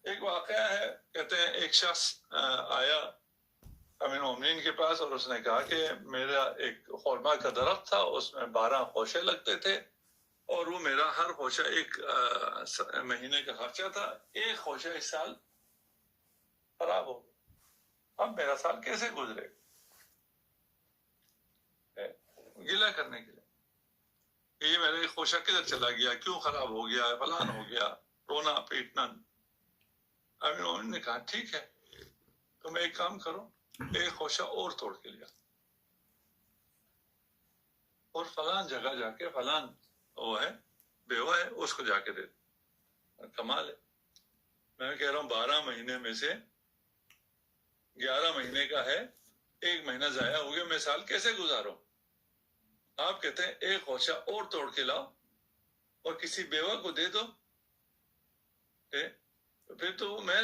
एक वाकया है, कहते हैं एक शख्स आया अमीर मोमिनीन के पास और उसने कहा कि मेरा एक खुरमा का दरख्त था, उसमें 12 खोशे लगते थे और वो मेरा हर खोशा एक महीने का खर्चा था। एक खोशा इस साल खराब हो गया, अब मेरा साल कैसे गुजरे? गिला करने के लिए ये मेरा एक खोशा किधर चला गया, क्यों खराब हो गया, फलान हो गया, रोना पीटना। अमीर मोमिनीन ने कहा ठीक है, तुम एक काम करो, एक खोशा और तोड़ के लिया और फलान जगह जाके, फलान वो है बेवा है, उसको जाके दे। कमाल है, मैं कह रहा हूँ 12 महीने में से 11 महीने का है, एक महीना जाया हो गया, मैं साल कैसे गुजारूं? आप कहते हैं एक खोशा और तोड़ के लाओ और किसी बेवा को दे दो। तो फिर तो मैं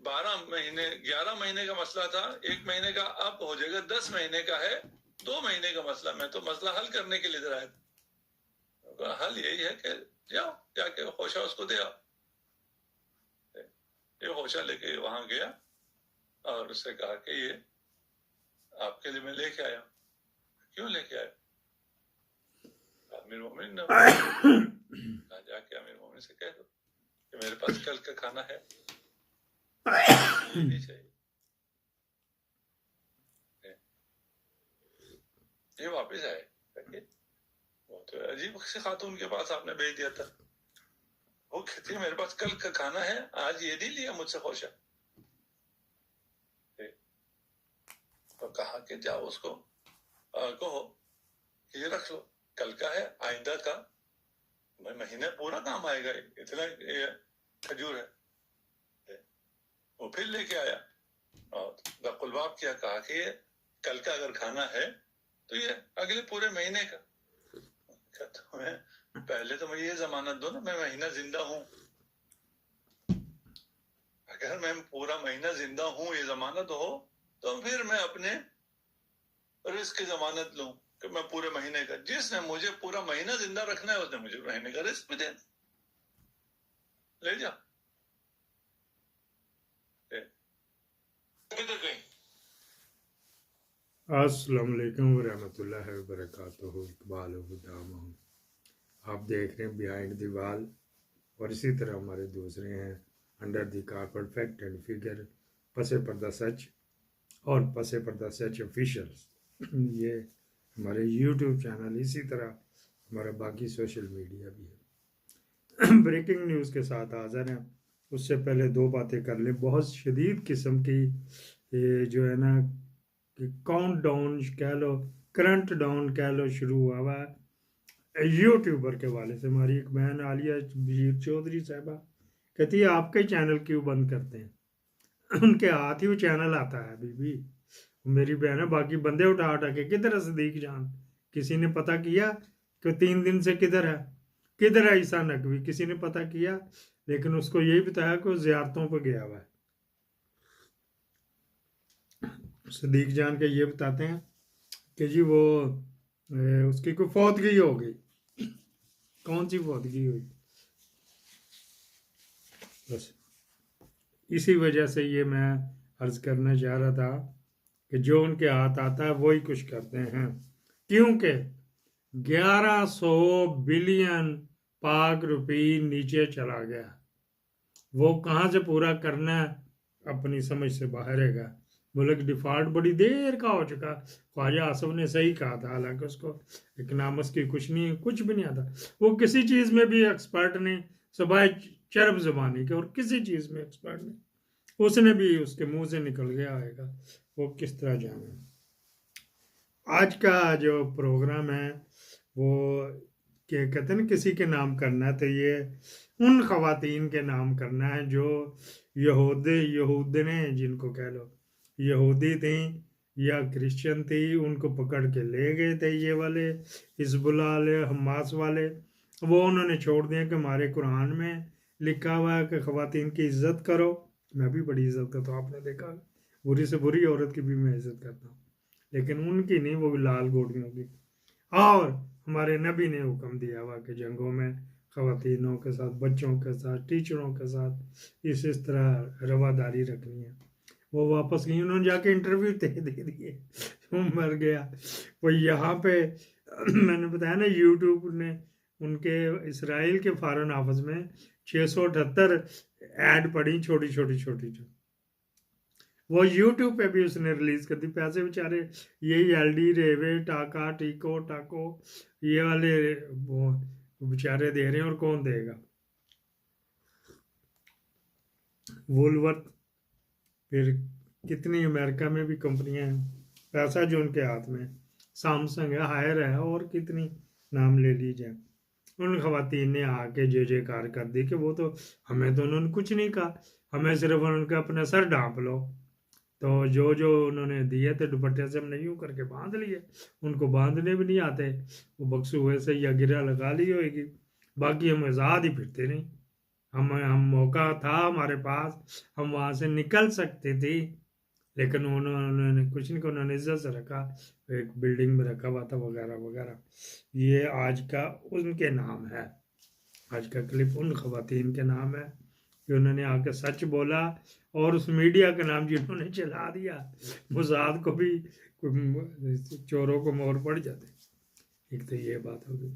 12 महीने 11 महीने का मसला था, एक महीने का अब हो जाएगा 10 महीने का है, 2 महीने का मसला। मैं तो मसला हल करने के लिए इधर आया था। हल यही है कि जाओ जाके खोशा उसको दे आओ। ये खोशा लेके वहां गया और उससे कहा कि ये आपके लिए मैं लेके आया। क्यों लेके आया? अमीर मोमिन ने कहा जाके अमीर मोमिन से कह दो कि मेरे पास कल का खाना है, नहीं चाहिए। ये वापस आए, वो तो अजीब से खातून के पास आपने भेज दिया था। वो कहती है मेरे पास कल का खाना है, आज ये नहीं लिया मुझसे खोशा। तो कहा कि जाओ उसको कहो ये रख लो, कल का है, आइंदा का महीने पूरा काम आएगा, इतना खजूर है। वो फिर लेके आया और दकुलबाब किया, कहा कि ये कल का अगर खाना है तो ये अगले पूरे महीने का। तुम्हें पहले तो मुझे ये जमानत दो ना, मैं महीना जिंदा हूं। अगर मैं पूरा महीना जिंदा हूं, ये जमानत हो, तो फिर मैं अपने रिस्क की जमानत लूं कि मैं पूरे महीने का। जिसने मुझे पूरा महीना जिंदा रखना है उसने मुझे महीने का रिस्क भी देना, ले जा। किधर गई? अस्सलाम वालेकुम वरहमतुल्लाहि वबरकातुहू। इकबाल हुदाम आप देख रहे हैं बिहाइंड द वॉल, और इसी तरह हमारे दूसरे हैं under the carpet fact and figure, पसे पर्दा सच और पसे पर्दा सच ऑफिशियल्स। ये हमारे यूट्यूब चैनल, इसी तरह हमारा बाकी सोशल मीडिया भी है। ब्रेकिंग न्यूज़ के साथ हाज़िर हैं। उससे पहले दो बातें कर लें। बहुत शदीद किस्म की ये जो है ना कि काउंट डाउन कह लो, करंट डाउन कह लो, शुरू हुआ हुआ है यूट्यूबर के वाले से। हमारी एक बहन आलिया बशीर चौधरी साहबा कहती है आपके चैनल क्यों बंद करते हैं? उनके हाथ ही वो चैनल आता है बीबी। मेरी बहन है, बाकी बंदे उठा उठा के किधर है सदीक जान? किसी ने पता किया कि 3 दिन से किधर है? किधर है ईसा नकवी? किसी ने पता किया? लेकिन उसको यही बताया कि वो जियारतों पर गया हुआ है। सदीक जान के ये बताते हैं कि जी वो उसकी कोई फौतगी हो गई। कौन सी फौतगी हुई? बस इसी वजह से ये मैं अर्ज करना चाह रहा था कि जो उनके हाथ आता है वही कुछ करते हैं, क्योंकि 1100 बिलियन पाक रुपी नीचे चला गया। वो कहाँ से पूरा करना है, अपनी समझ से बाहर है। मुल्क डिफॉल्ट बड़ी देर का हो चुका। ख्वाजा आसफ ने सही कहा था, हालांकि उसको इकनॉमिक्स की कुछ नहीं, कुछ भी नहीं आता। वो किसी चीज़ में भी एक्सपर्ट नहीं, सबाए चरब ज़बानी के, और किसी चीज़ में एक्सपर्ट नहीं। उसने भी उसके मुंह से निकल गया आएगा, वो किस तरह जाने। आज का जो प्रोग्राम है वो क्या कहते हैं ना, किसी के नाम करना है तो ये उन खवातीन के नाम करना है जो यहूदने जिनको कह लो यहूदी थी या क्रिश्चियन थी, उनको पकड़ के ले गए थे ये वाले हिजबुल्लाह वाले, हमास वाले। वो उन्होंने छोड़ दिया कि हमारे कुरान में लिखा हुआ है कि खवातीन की इज्जत करो। मैं भी बड़ी इज्जत करता हूँ, आपने देखा, बुरी से बुरी औरत की भी मैं इज्जत करता हूँ, लेकिन उनकी नहीं, वो भी लाल गोटियों की। और हमारे नबी ने हुक्म दिया हुआ कि जंगों में ख़वातीनों के साथ, बच्चों के साथ, टीचरों के साथ इस तरह रवादारी रखनी है। वो वापस गई, उन्होंने जाके इंटरव्यू दे दिए, वो मर गया। वो यहाँ पे मैंने बताया ना, यूट्यूब ने उनके इसराइल के फॉरेन ऑफिस में 678 ऐड पड़ी, छोटी छोटी छोटी जो वो यूट्यूब पे भी उसने रिलीज कर दी। पैसे बेचारे यही एलडी, रेवे, टाका, टीको, टाको, ये वाले वो बेचारे दे रहे हैं, और कौन देगा। वोलवर्थ, फिर कितनी अमेरिका में भी कंपनियां हैं, पैसा जो उनके हाथ में, सैमसंग है, हायर है, और कितनी नाम ले लीजिए। उन खवातीन ने आके जय जयकार कर दी कि वो तो हमें तो उन्होंने कुछ नहीं कहा, हमें सिर्फ उनका अपना सर ढांप लो। तो जो जो उन्होंने दिए थे दुपट्टे से हमने यूं करके बांध लिए, उनको बांधने भी नहीं आते, वो बक्सू हुए से या गिरा लगा ली होगी, बाकी हम आज़ाद ही फिरते नहीं। हम मौका था हमारे पास, हम वहाँ से निकल सकते थे, लेकिन उन्होंने कुछ नहीं, उन्होंने इज्जत से रखा, एक बिल्डिंग में रखा हुआ था वगैरह वगैरह। ये आज का उनके नाम है, आज का क्लिप उन खवातीन के नाम है कि उन्होंने आके सच बोला, और उस मीडिया का नाम जिन्होंने चला दिया, मुजाद को भी चोरों को मोहर पड़ जाते। एक तो ये बात होगी।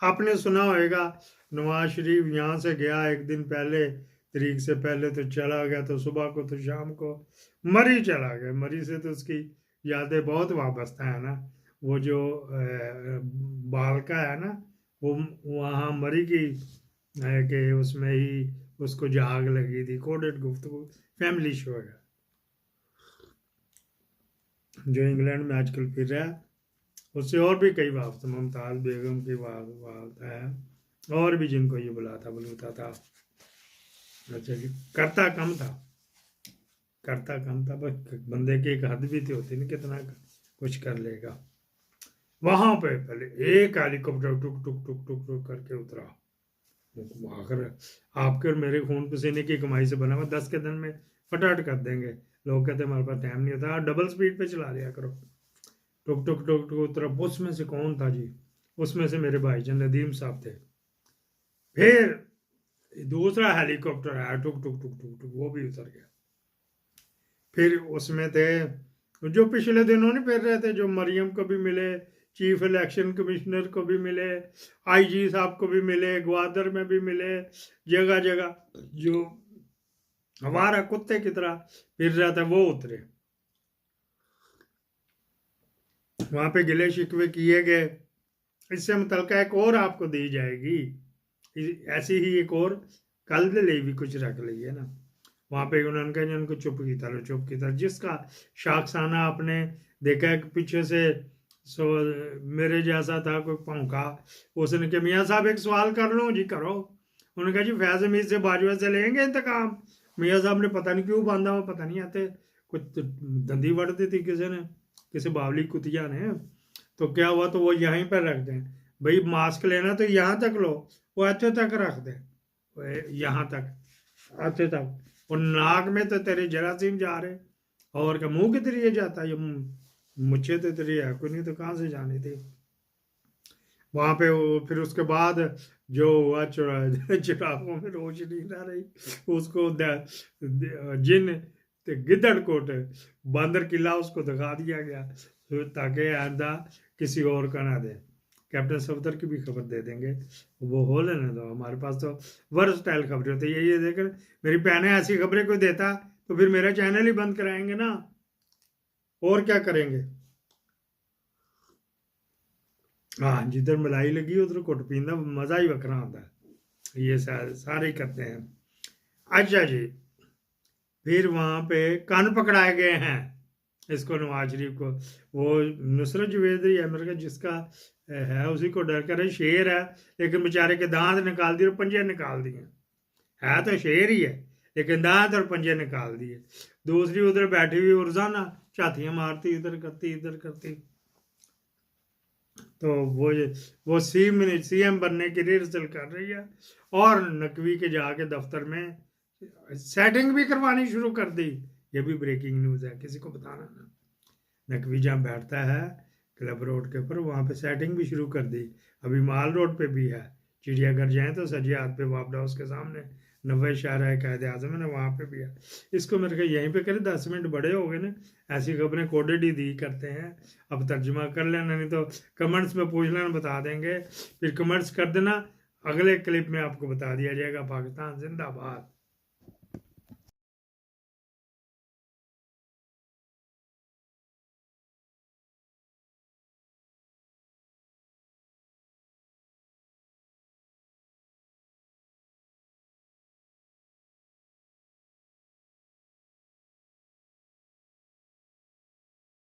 आपने सुना होगा नवाज शरीफ यहाँ से गया एक दिन पहले, तारीख से पहले तो चला गया, तो सुबह को तो शाम को मरी चला गया। मरी से तो उसकी यादें बहुत वाबस्ता है ना, वो जो बालका है ना, वो वहाँ मरी की कि उसमें ही उसको जाग लगी थी। कोडेड गुफ्तगू फैमिली शो है जो इंग्लैंड में आजकल फिर रहा है, उससे और भी कई वार्ता, मुमताज़ बेगम की वार्ता है, और भी जिनको ये बुलाता था। अच्छा जी, करता कम था, बस बंदे की एक हद भी तो होती नहीं, कितना कुछ कर लेगा। वहां पे पहले एक हेलीकॉप्टर टुक टुक टुक टुक टुक करके उतरा, आखिर आपके और मेरे खून पसीने की कमाई से बना हुआ, 10 के दिन में फटाफट कर देंगे। लोग कहते हमारे पास टाइम नहीं होता, डबल स्पीड पे चला लिया करो। टुक टुक टुक टुक उतरा। उसमें से कौन था जी? उसमें से मेरे भाईजान नदीम साहब थे। फिर दूसरा हेलीकॉप्टर आया, टुक टुक टुक टुक टुक, वो भी उतर गया। फिर उसमें थे जो पिछले दिनों नहीं फिर रहे थे, जो मरियम को भी मिले, चीफ इलेक्शन कमिश्नर को भी मिले, आईजी साहब को भी मिले, ग्वादर में भी मिले, जगह जगह जो हमारा कुत्ते की तरह फिर रहा था वो उतरे। वहां पे गिले शिकवे किए गए। इससे मुतलका एक और आपको दी जाएगी, ऐसी ही एक और कल दे लिए भी कुछ रख लीजिए ना। वहां पे उन्होंने कहा जिनको चुप की तरह चुप की तरह, जिसका शाखसाना आपने देखा है कि पीछे से मेरे जैसा था कोई भौंका, उसने कहा मियाँ साहब एक सवाल कर लूँ जी? करो। उन्होंने कहा जी फैज हमीद से बाजवा से लेंगे इंतकाम। मियाँ साहब ने पता नहीं क्यों बांधा हुआ, पता नहीं आते, कुछ दंदी वड़ दी थी किसी ने, किसी बावली कुतिया ने। तो क्या हुआ, तो वो यहीं पर रख दें भाई, मास्क लेना तो यहाँ तक लो, वो अच्छे तक रख दे, यहाँ तक अच्छे तक, और नाक में तो तेरे जरासीम जा रहे, और क्या मुंह के जरिए जाता, ये मुझे तो तेरी है कोई नहीं, तो कहाँ से जानी थी। वहां पे वो फिर उसके बाद जो हुआ, चिरागों में रोशनी ना रही, उसको जिन गिद्धड़ कोट बंदर किला उसको दिखा दिया गया, ताकि आइंदा किसी और का ना दे। कैप्टन सफदर की भी खबर दे देंगे, वो हो लेने दो, हमारे पास तो वर्सटाइल खबरें होती है। ये देकर मेरी बहनें ऐसी खबरें कोई देता तो फिर मेरा चैनल ही बंद कराएंगे ना, और क्या करेंगे। हाँ, जिधर मलाई लगी उधर कुट पींदा, मजा ही वखरा आता है। ये सारे ही करते हैं। अच्छा जी, फिर वहां पे कान पकड़ाए गए हैं इसको, नवाज शरीफ को। वो नुसरत जवेदी अमेरिका जिसका है, उसी को डर कर, शेर है लेकिन बेचारे के दांत निकाल दिए और पंजे निकाल दिए। है तो शेर ही है, लेकिन दांत और पंजे निकाल दिए। दूसरी उधर बैठी हुई रोजाना छातियां मारती, इधर करती इधर करती। तो वो सीएम बनने की रिहर्सल कर रही है, और नकवी के जाके दफ्तर में सेटिंग भी करवानी शुरू कर दी। ये भी ब्रेकिंग न्यूज़ है, किसी को बताना ना। नकवी जहाँ बैठता है क्लब रोड के ऊपर, वहाँ पे सेटिंग भी शुरू कर दी। अभी माल रोड पे भी है, चिड़ियाघर जाएं तो सजिए हाथ पे वापडा उसके सामने 90 शाहरा कायदे आजम है ना, वहाँ पे भी है। इसको मेरे को यहीं पे करें, 10 मिनट बड़े हो गए ना, ऐसी खबरें कोडेड ही दी करते हैं। अब तर्जुमा कर लेना, नहीं तो कमेंट्स में पूछ लेना, बता देंगे। फिर कमेंट्स कर देना, अगले क्लिप में आपको बता दिया जाएगा। पाकिस्तान जिंदाबाद।